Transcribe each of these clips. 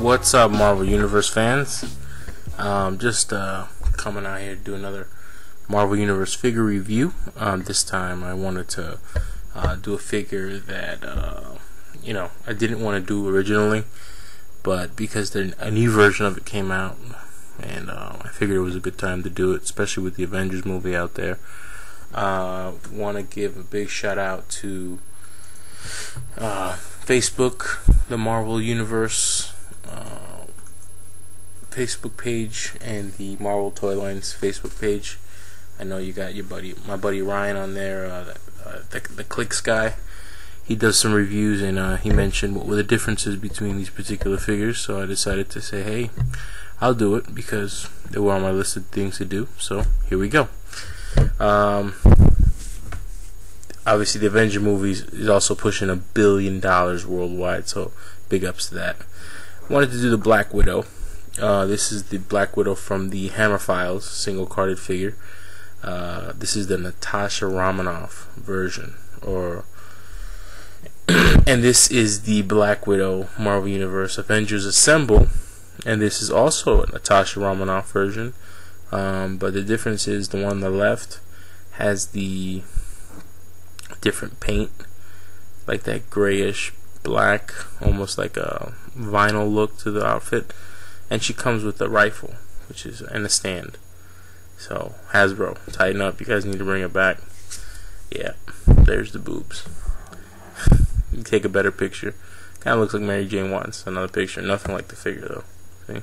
What's up, Marvel Universe fans? Just coming out here to do another Marvel Universe figure review. This time I wanted to do a figure that I didn't want to do originally, but because a new version of it came out, and I figured it was a good time to do it, especially with the Avengers movie out there. Want to give a big shout out to Facebook, the Marvel Universe Facebook page, and the Marvel Toy Lines Facebook page. I know you got my buddy Ryan on there, the Clicks guy. He does some reviews, and he mentioned what were the differences between these particular figures. So I decided to say, hey, I'll do it because they were on my list of things to do. So here we go. Obviously, the Avenger movies is also pushing $1 billion worldwide, so big ups to that. Wanted to do the Black Widow. This is the Black Widow from the Hammer Files single carded figure. This is the Natasha Romanoff version, and this is the Black Widow Marvel Universe Avengers Assemble, and this is also a Natasha Romanoff version. But the difference is the one on the left has the different paint, like that grayish black, almost like a vinyl look to the outfit, and she comes with a rifle, which is and a stand. So Hasbro, tighten up, you guys need to bring it back. Yeah, there's the boobs. You take a better picture. Kind of looks like Mary Jane Watts. Another picture, nothing like the figure though. See?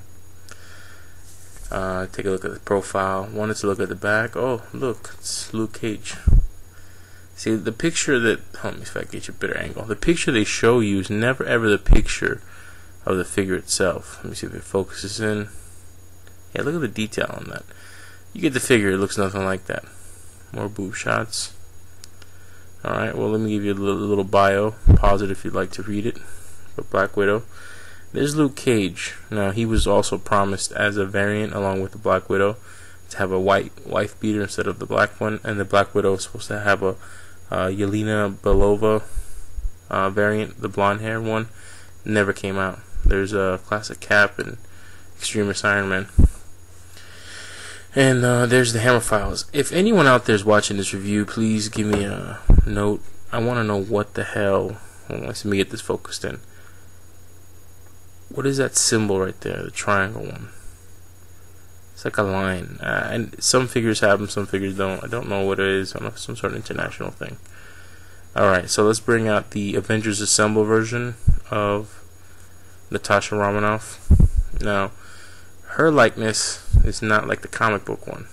Take a look at the profile. Wanted to look at the back. Oh, look, it's Luke Cage. See, the picture that, let me see if I can get you a better angle. The picture they show you is never ever the picture of the figure itself. Let me see if it focuses in. Yeah, look at the detail on that. You get the figure, it looks nothing like that. More boob shots. Alright, well, let me give you a little bio. Pause it if you'd like to read it. For Black Widow. There's Luke Cage. Now, he was also promised as a variant along with the Black Widow to have a white wife beater instead of the black one, and the Black Widow was supposed to have a Yelena Belova variant, the blonde hair one. Never came out. There's a classic Cap and Extremist Iron Man. And there's the Hammer Files. If anyone out there is watching this review, please give me a note. I want to know what the hell. Let me get this focused in. What is that symbol right there? The triangle one. It's like a line. And some figures have them, some figures don't. I don't know what it is. I don't know if it's some sort of international thing. Alright, so let's bring out the Avengers Assemble version of Natasha Romanoff. Now, her likeness is not like the comic book one.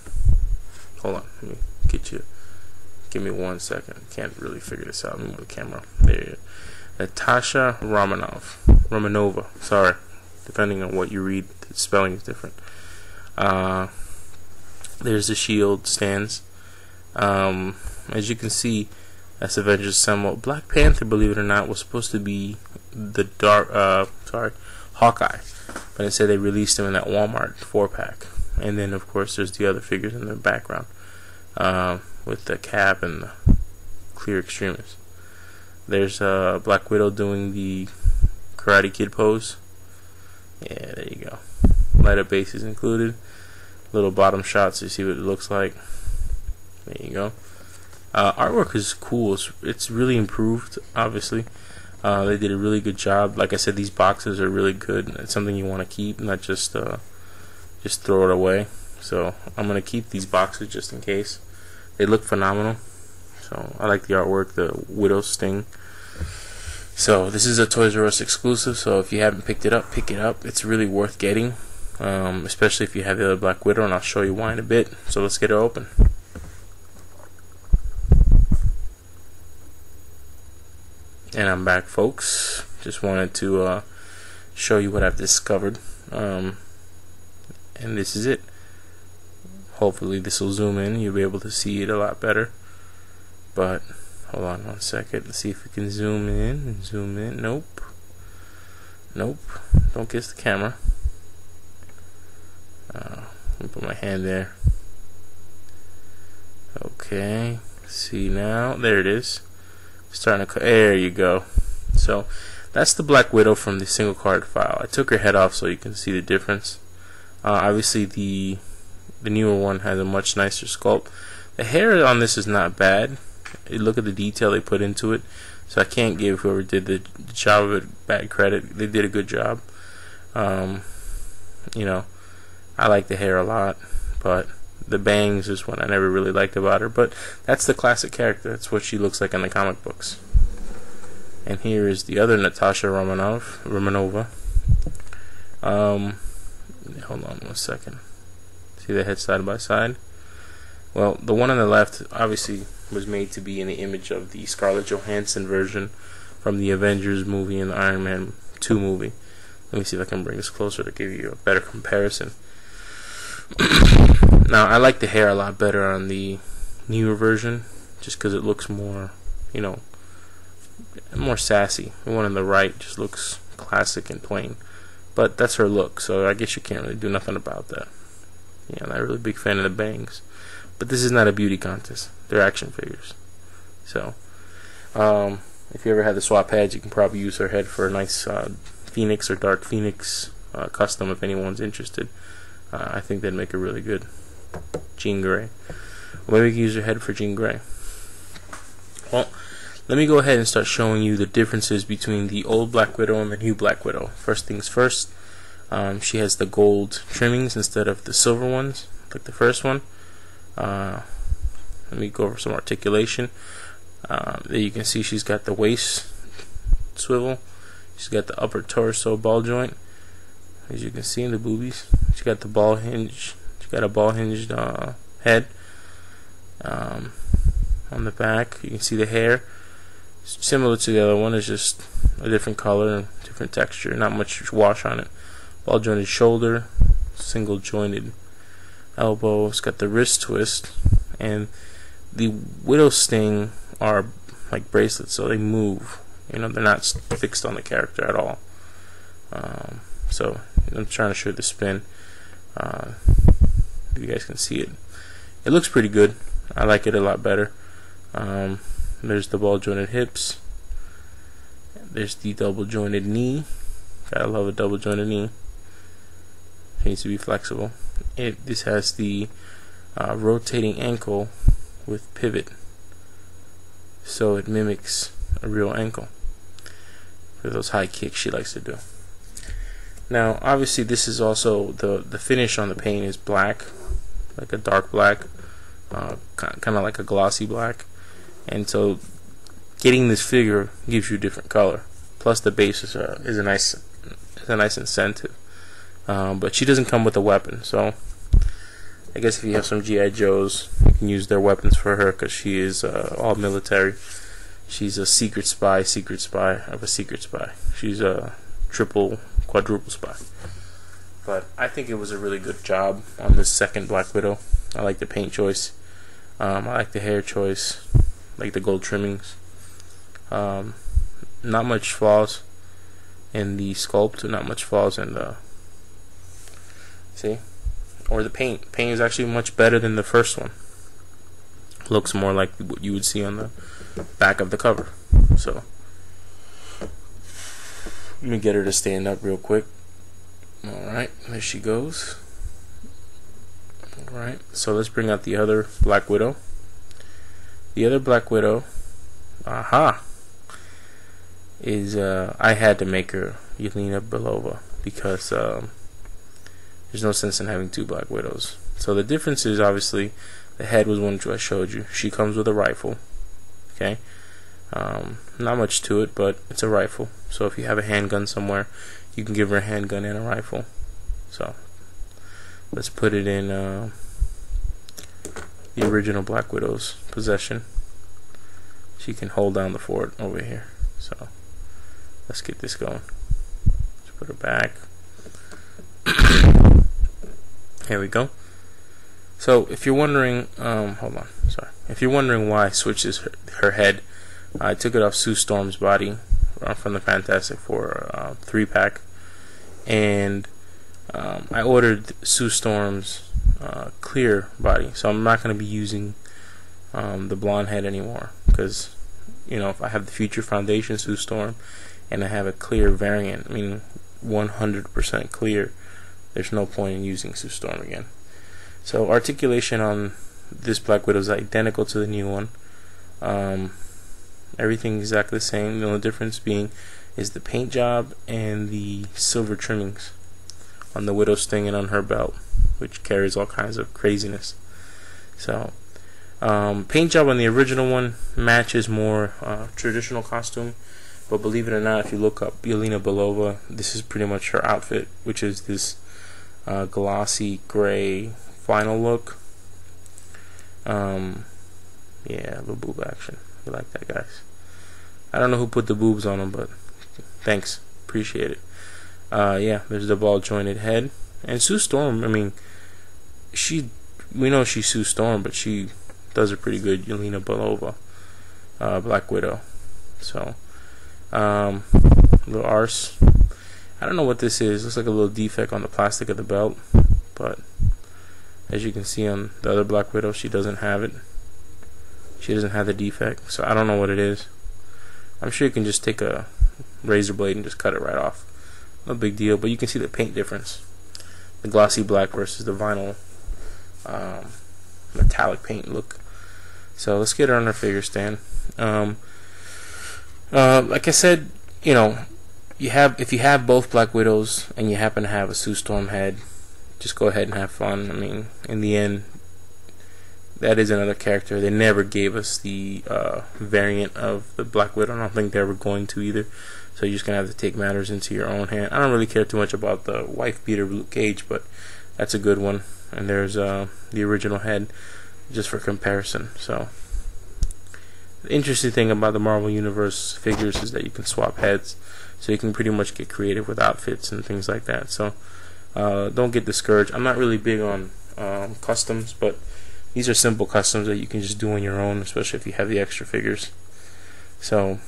Hold on, let me get you. Give me 1 second. Can't really figure this out. Let me move the camera. There you go. Natasha Romanova. Sorry, depending on what you read, the spelling is different. There's the shield stands. As you can see, that's Avengers Assemble. Black Panther, believe it or not, was supposed to be the Hawkeye, but instead they released him in that Walmart 4-pack. And then of course there's the other figures in the background, with the Cap and the clear Extremist. There's Black Widow doing the Karate Kid pose. Yeah, there you go. Light up bases included. Little bottom shots so you see what it looks like. There you go. Artwork is cool. It's really improved, obviously. They did a really good job. Like I said, these boxes are really good. It's something you want to keep, not just throw it away. So I'm going to keep these boxes just in case. They look phenomenal. So I like the artwork, the Widow Sting. So this is a Toys R Us exclusive, so if you haven't picked it up, pick it up. It's really worth getting, especially if you have the other Black Widow, and I'll show you why in a bit. So let's get it open. And I'm back, folks. Just wanted to show you what I've discovered, and this is it. Hopefully this will zoom in, you'll be able to see it a lot better. But hold on 1 second. Let's see if we can zoom in. Zoom in. Nope. Nope. Don't kiss the camera. Let me put my hand there. Okay. See now. There it is. Starting to. There you go. So that's the Black Widow from the single card file. I took her head off so you can see the difference. Obviously the newer one has a much nicer sculpt. The hair on this is not bad. You look at the detail they put into it, so I can't give whoever did the job of it bad credit. They did a good job. You know, I like the hair a lot, but the bangs is what I never really liked about her. But that's the classic character. That's what she looks like in the comic books. And here is the other Natasha Romanova. Hold on 1 second. See the head side by side? Well, the one on the left obviously was made to be in the image of the Scarlett Johansson version from the Avengers movie and the Iron Man 2 movie. Let me see if I can bring this closer to give you a better comparison. Now, I like the hair a lot better on the newer version, just because it looks more, you know, more sassy. The one on the right just looks classic and plain. But that's her look, so I guess you can't really do nothing about that. Yeah, I'm not a really big fan of the bangs. But this is not a beauty contest. They're action figures. So, if you ever had the swap heads, you can probably use her head for a nice Phoenix or Dark Phoenix custom if anyone's interested. I think that'd make a really good Jean Grey. Or maybe we can use her head for Jean Grey. Well, let me go ahead and start showing you the differences between the old Black Widow and the new Black Widow. First things first, she has the gold trimmings instead of the silver ones, like the first one. Let me go over some articulation. There you can see she's got the waist swivel. She's got the upper torso ball joint, as you can see in the boobies. She got the ball hinge. She got a ball hinged head. On the back, you can see the hair. Similar to the other one, it's just a different color, different texture, not much wash on it. Ball jointed shoulder, single jointed elbow. It's got the wrist twist, and the Widow Sting are like bracelets, so they move. You know, they're not fixed on the character at all. So I'm trying to show the spin. You guys can see it. It looks pretty good. I like it a lot better. There's the ball jointed hips. There's the double jointed knee. Gotta love a double jointed knee. It needs to be flexible. This has the rotating ankle with pivot, so it mimics a real ankle for those high kicks she likes to do. Now, obviously, this is also the finish on the paint is black, like a dark black, kind of like a glossy black, and so getting this figure gives you a different color. Plus, the base is a nice incentive. But she doesn't come with a weapon, so I guess if you have some G.I. Joes, you can use their weapons for her, because she is all military. She's a secret spy of a secret spy. She's a triple, quadruple spy. But I think it was a really good job on this second Black Widow. I like the paint choice. I like the hair choice. I like the gold trimmings. Not much flaws in the sculpt. Not much flaws in the or the paint. Paint is actually much better than the first one. Looks more like what you would see on the back of the cover. So let me get her to stand up real quick. Alright, there she goes. Alright, so let's bring out the other Black Widow. The other Black Widow, is I had to make her Yelena Belova, because there's no sense in having two Black Widows. So the difference is, obviously, the head was one I showed you. She comes with a rifle. Okay, not much to it, but it's a rifle. So if you have a handgun somewhere, you can give her a handgun and a rifle. So let's put it in the original Black Widow's possession. She can hold down the fort over here. So let's get this going. Let's put her back. Here we go. So if you're wondering, if you're wondering why I switched her head, I took it off Sue Storm's body from the Fantastic Four 3-pack, and I ordered Sue Storm's clear body, so I'm not going to be using the blonde head anymore, because, you know, if I have the Future Foundation Sue Storm and I have a clear variant, I mean 100% clear, there's no point in using Sue Storm again. So articulation on this Black Widow is identical to the new one. Everything exactly the same. The only difference being is the paint job and the silver trimmings on the Widow's thing and on her belt, which carries all kinds of craziness. So paint job on the original one matches more traditional costume, but believe it or not, if you look up Yelena Belova, this is pretty much her outfit, which is this glossy gray vinyl look. Yeah, a little boob action. We like that, guys. I don't know who put the boobs on them, but thanks, appreciate it. Yeah, there's the ball jointed head. And Sue Storm, I mean, we know she's Sue Storm, but she does a pretty good Yelena Belova Black Widow. So little arse. I don't know what this is. Looks like a little defect on the plastic of the belt, but as you can see on the other Black Widow, she doesn't have it. She doesn't have the defect, so I don't know what it is. I'm sure you can just take a razor blade and just cut it right off. No big deal, but you can see the paint difference. The glossy black versus the vinyl metallic paint look. So let's get her on her figure stand. Like I said, you know, if you have both Black Widows and you happen to have a Sue Storm head, just go ahead and have fun. I mean, in the end, that is another character. They never gave us the variant of the Black Widow. I don't think they're ever going to either. So you're just going to have to take matters into your own hand. I don't really care too much about the wife beater Luke Cage, but that's a good one. And there's the original head, just for comparison. So the interesting thing about the Marvel Universe figures is that you can swap heads. So you can pretty much get creative with outfits and things like that. So don't get discouraged. I'm not really big on customs, but these are simple customs that you can just do on your own, especially if you have the extra figures. So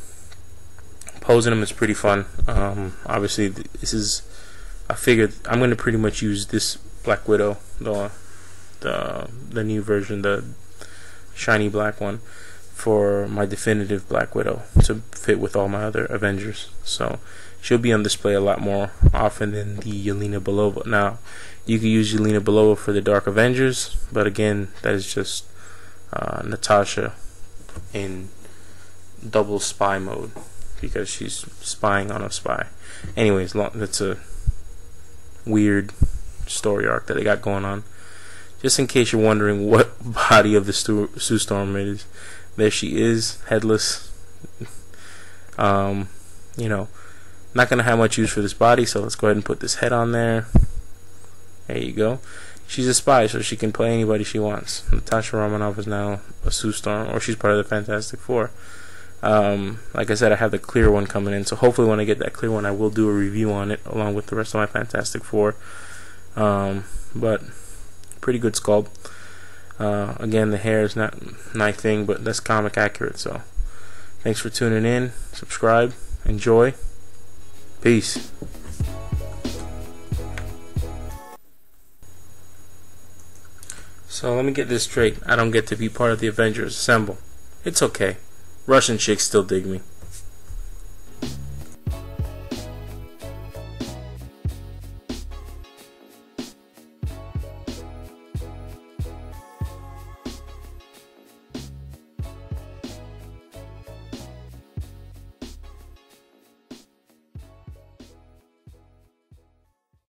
posing them is pretty fun. Obviously, this is a figure. I'm going to pretty much use this Black Widow, the new version, the shiny black one, for my definitive Black Widow to fit with all my other Avengers. So she'll be on display a lot more often than the Yelena Belova. Now, you can use Yelena Belova for the Dark Avengers, but again, that is just Natasha in double spy mode, because she's spying on a spy. Anyways, that's a weird story arc that they got going on. Just in case you're wondering what body of the Sue Storm it is, there she is, headless. You know, not gonna have much use for this body, so let's go ahead and put this head on there. There you go. She's a spy, so she can play anybody she wants. Natasha Romanoff is now a Sue Storm, or she's part of the Fantastic Four. Like I said, I have the clear one coming in, so hopefully when I get that clear one, I will do a review on it along with the rest of my Fantastic Four. But pretty good sculpt. Again, the hair is not my thing, but that's comic accurate. So thanks for tuning in. Subscribe, enjoy, peace. So let me get this straight. I don't get to be part of the Avengers Assemble. It's okay. Russian chicks still dig me.